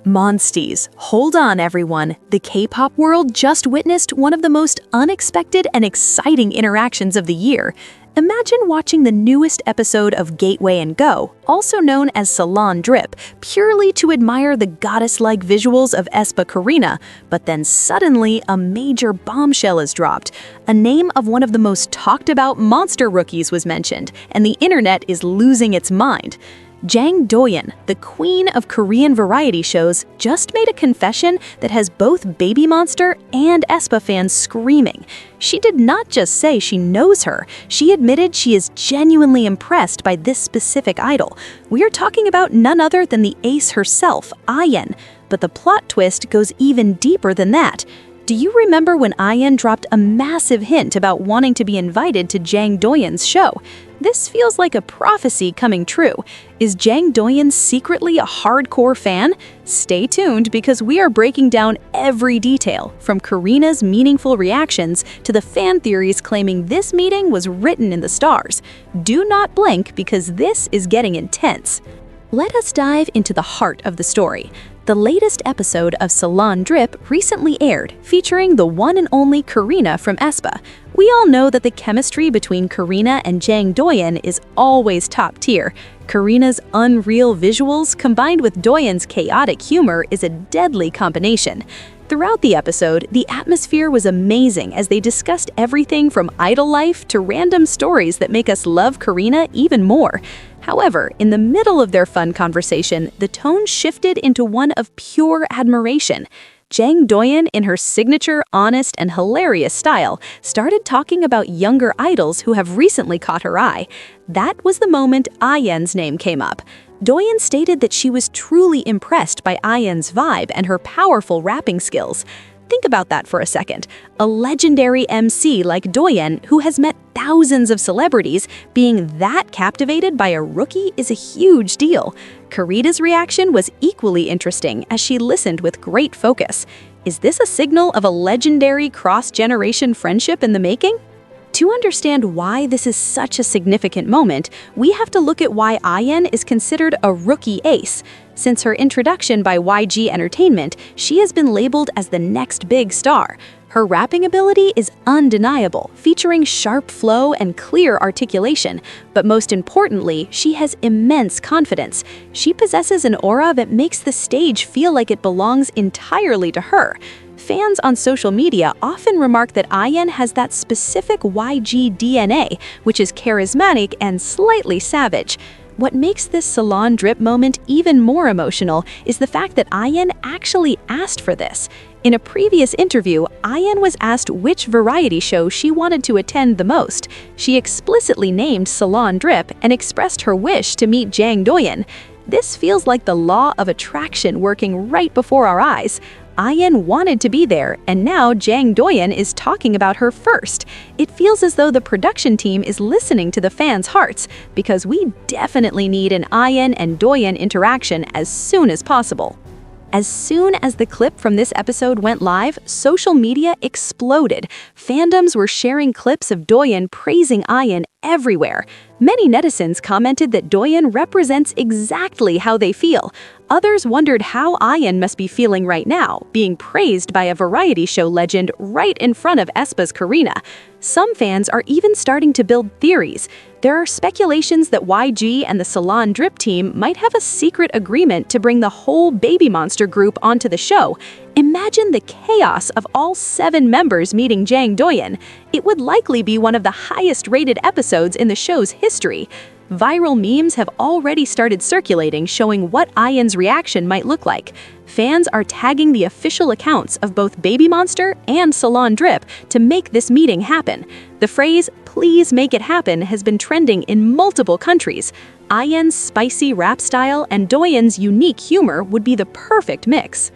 Monsties, hold on everyone. The K-pop world just witnessed one of the most unexpected and exciting interactions of the year. Imagine watching the newest episode of Gateway and Go, also known as Salon Drip, purely to admire the goddess-like visuals of aespa Karina, but then suddenly a major bombshell is dropped. A name of one of the most talked-about monster rookies was mentioned, and the internet is losing its mind. Jang Doyan, the queen of Korean variety shows, just made a confession that has both BABYMONSTER and aespa fans screaming. She did not just say she knows her, she admitted she is genuinely impressed by this specific idol. We are talking about none other than the ace herself, Ahyeon. But the plot twist goes even deeper than that. Do you remember when Ahyeon dropped a massive hint about wanting to be invited to Jang Doyan's show? This feels like a prophecy coming true. Is Jang Doyan secretly a hardcore fan? Stay tuned because we are breaking down every detail, from Karina's meaningful reactions to the fan theories claiming this meeting was written in the stars. Do not blink because this is getting intense. Let us dive into the heart of the story. The latest episode of Salon Drip recently aired, featuring the one and only Karina from aespa. We all know that the chemistry between Karina and Jang Doyan is always top tier. Karina's unreal visuals combined with Doyan's chaotic humor is a deadly combination. Throughout the episode, the atmosphere was amazing as they discussed everything from idol life to random stories that make us love Karina even more. However, in the middle of their fun conversation, the tone shifted into one of pure admiration. Jang Doyan, in her signature, honest, and hilarious style, started talking about younger idols who have recently caught her eye. That was the moment Ahyeon's name came up. Doyan stated that she was truly impressed by Ahyeon's vibe and her powerful rapping skills. Think about that for a second. A legendary MC like Doyan, who has met thousands of celebrities, being that captivated by a rookie is a huge deal. Karina's reaction was equally interesting as she listened with great focus. Is this a signal of a legendary cross-generation friendship in the making? To understand why this is such a significant moment, we have to look at why Ahyeon is considered a rookie ace. Since her introduction by YG Entertainment, she has been labeled as the next big star. Her rapping ability is undeniable, featuring sharp flow and clear articulation, but most importantly, she has immense confidence. She possesses an aura that makes the stage feel like it belongs entirely to her. Fans on social media often remark that Ahyeon has that specific YG DNA, which is charismatic and slightly savage. What makes this Salon Drip moment even more emotional is the fact that Ahyeon actually asked for this. In a previous interview, Ahyeon was asked which variety show she wanted to attend the most. She explicitly named Salon Drip and expressed her wish to meet Jang Doyan. This feels like the law of attraction working right before our eyes. Ahyeon wanted to be there, and now Jang Doyan is talking about her first. It feels as though the production team is listening to the fans' hearts, because we definitely need an Ahyeon and Doyan interaction as soon as possible. As soon as the clip from this episode went live, social media exploded. Fandoms were sharing clips of Doyan praising Ahyeon everywhere. Many netizens commented that Doyan represents exactly how they feel. Others wondered how Ahyeon must be feeling right now, being praised by a variety show legend right in front of aespa's Karina. Some fans are even starting to build theories. There are speculations that YG and the Salon Drip team might have a secret agreement to bring the whole BABYMONSTER group onto the show. Imagine the chaos of all 7 members meeting Jang Doyan. It would likely be one of the highest-rated episodes in the show's history. Viral memes have already started circulating showing what Ahyeon's reaction might look like. Fans are tagging the official accounts of both BABYMONSTER and Salon Drip to make this meeting happen. The phrase, "please make it happen," has been trending in multiple countries. Ahyeon's spicy rap style and Doyan's unique humor would be the perfect mix.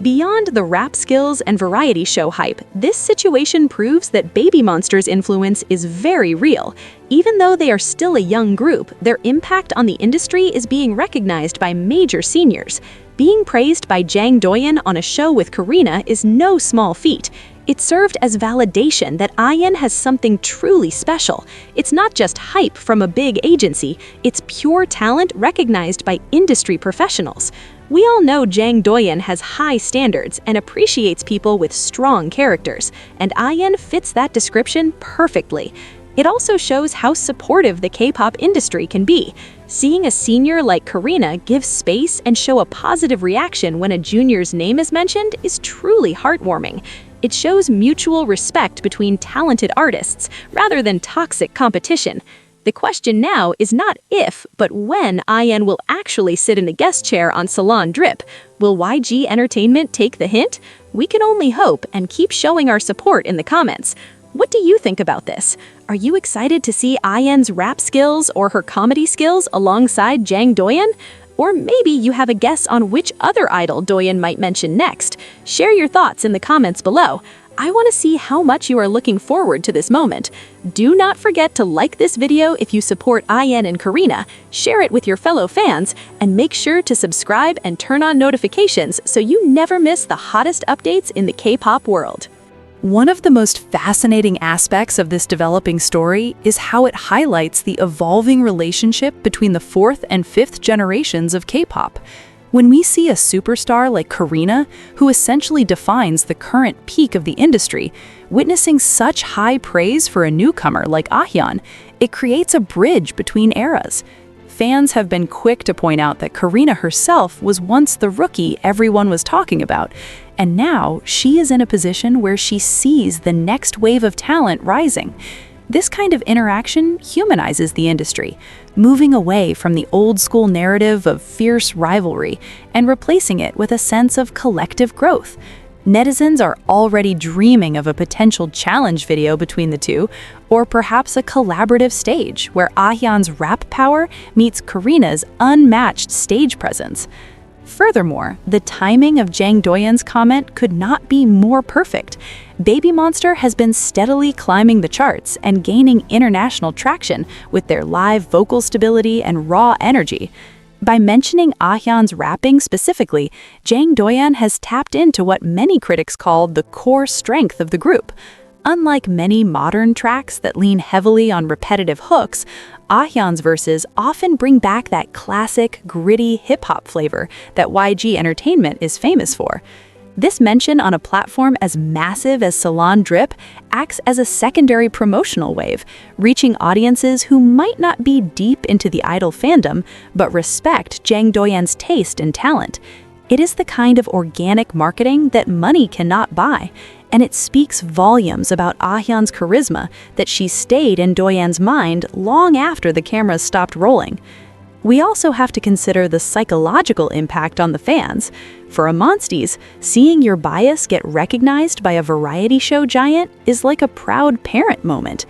Beyond the rap skills and variety show hype, this situation proves that BABYMONSTER's influence is very real. Even though they are still a young group, their impact on the industry is being recognized by major seniors. Being praised by Jang Doyan on a show with Karina is no small feat. It served as validation that Ahyeon has something truly special. It's not just hype from a big agency, it's pure talent recognized by industry professionals. We all know Jang Doyan has high standards and appreciates people with strong characters, and Ahyeon fits that description perfectly. It also shows how supportive the K-pop industry can be. Seeing a senior like Karina give space and show a positive reaction when a junior's name is mentioned is truly heartwarming. It shows mutual respect between talented artists rather than toxic competition. The question now is not if, but when Ahyeon will actually sit in the guest chair on Salon Drip. Will YG Entertainment take the hint? We can only hope and keep showing our support in the comments. What do you think about this? Are you excited to see Ahyeon's rap skills or her comedy skills alongside Jang Doyan? Or maybe you have a guess on which other idol Doyan might mention next. Share your thoughts in the comments below. I want to see how much you are looking forward to this moment. Do not forget to like this video if you support Ahyeon and Karina, share it with your fellow fans, and make sure to subscribe and turn on notifications so you never miss the hottest updates in the K-pop world. One of the most fascinating aspects of this developing story is how it highlights the evolving relationship between the fourth and fifth generations of K-pop. When we see a superstar like Karina, who essentially defines the current peak of the industry, witnessing such high praise for a newcomer like Ahyeon, it creates a bridge between eras. Fans have been quick to point out that Karina herself was once the rookie everyone was talking about, and now she is in a position where she sees the next wave of talent rising. This kind of interaction humanizes the industry, moving away from the old-school narrative of fierce rivalry and replacing it with a sense of collective growth. Netizens are already dreaming of a potential challenge video between the two, or perhaps a collaborative stage where Ahyeon's rap power meets Karina's unmatched stage presence. Furthermore, the timing of Jang Doyan's comment could not be more perfect. BABYMONSTER has been steadily climbing the charts and gaining international traction with their live vocal stability and raw energy. By mentioning Ahyeon's rapping specifically, Jang Doyan has tapped into what many critics call the core strength of the group. Unlike many modern tracks that lean heavily on repetitive hooks, Ahyeon's verses often bring back that classic, gritty hip-hop flavor that YG Entertainment is famous for. This mention on a platform as massive as Salon Drip acts as a secondary promotional wave, reaching audiences who might not be deep into the idol fandom, but respect Jang Doyan's taste and talent. It is the kind of organic marketing that money cannot buy, and it speaks volumes about Ahyeon's charisma that she stayed in Doyan's mind long after the cameras stopped rolling. We also have to consider the psychological impact on the fans. For Monsties, seeing your bias get recognized by a variety show giant is like a proud parent moment.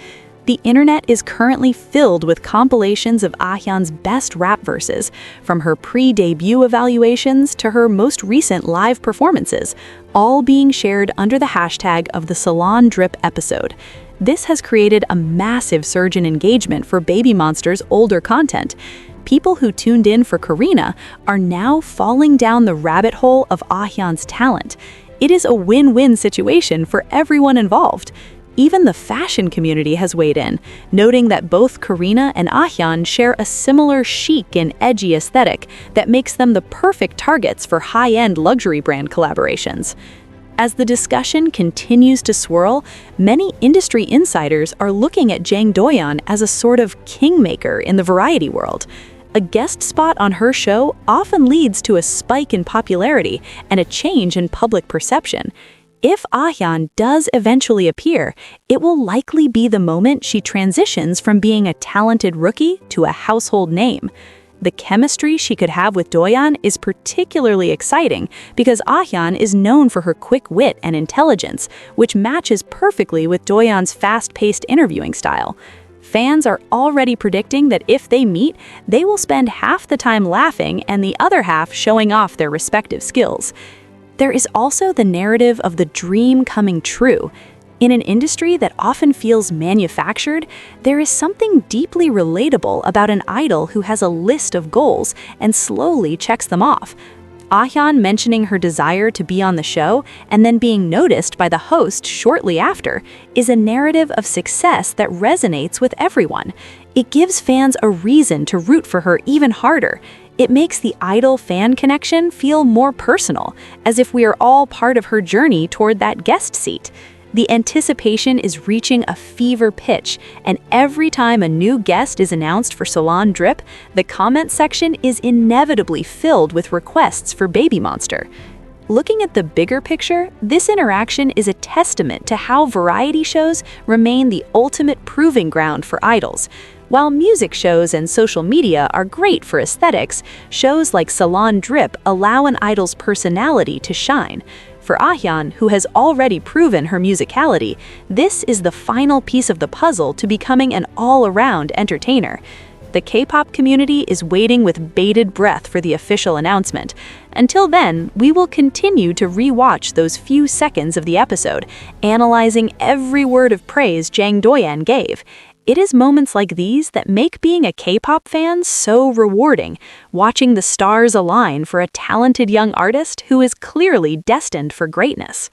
The internet is currently filled with compilations of Ahyeon's best rap verses, from her pre-debut evaluations to her most recent live performances, all being shared under the hashtag of the Salon Drip episode. This has created a massive surge in engagement for BABYMONSTER's older content. People who tuned in for Karina are now falling down the rabbit hole of Ahyeon's talent. It is a win-win situation for everyone involved. Even the fashion community has weighed in, noting that both Karina and Ahyeon share a similar chic and edgy aesthetic that makes them the perfect targets for high-end luxury brand collaborations. As the discussion continues to swirl, many industry insiders are looking at Jang Doyan as a sort of kingmaker in the variety world. A guest spot on her show often leads to a spike in popularity and a change in public perception. If Ahyeon does eventually appear, it will likely be the moment she transitions from being a talented rookie to a household name. The chemistry she could have with Doyan is particularly exciting because Ahyeon is known for her quick wit and intelligence, which matches perfectly with Doyan's fast-paced interviewing style. Fans are already predicting that if they meet, they will spend half the time laughing and the other half showing off their respective skills. There is also the narrative of the dream coming true. In an industry that often feels manufactured, there is something deeply relatable about an idol who has a list of goals and slowly checks them off. Ahyeon mentioning her desire to be on the show and then being noticed by the host shortly after is a narrative of success that resonates with everyone. It gives fans a reason to root for her even harder. It makes the idol-fan connection feel more personal, as if we are all part of her journey toward that guest seat. The anticipation is reaching a fever pitch, and every time a new guest is announced for Salon Drip, the comment section is inevitably filled with requests for BABYMONSTER. Looking at the bigger picture, this interaction is a testament to how variety shows remain the ultimate proving ground for idols. While music shows and social media are great for aesthetics, shows like Salon Drip allow an idol's personality to shine. For Ahyeon, who has already proven her musicality, this is the final piece of the puzzle to becoming an all-around entertainer. The K-pop community is waiting with bated breath for the official announcement. Until then, we will continue to re-watch those few seconds of the episode, analyzing every word of praise Jang Doyan gave. It is moments like these that make being a K-pop fan so rewarding, watching the stars align for a talented young artist who is clearly destined for greatness.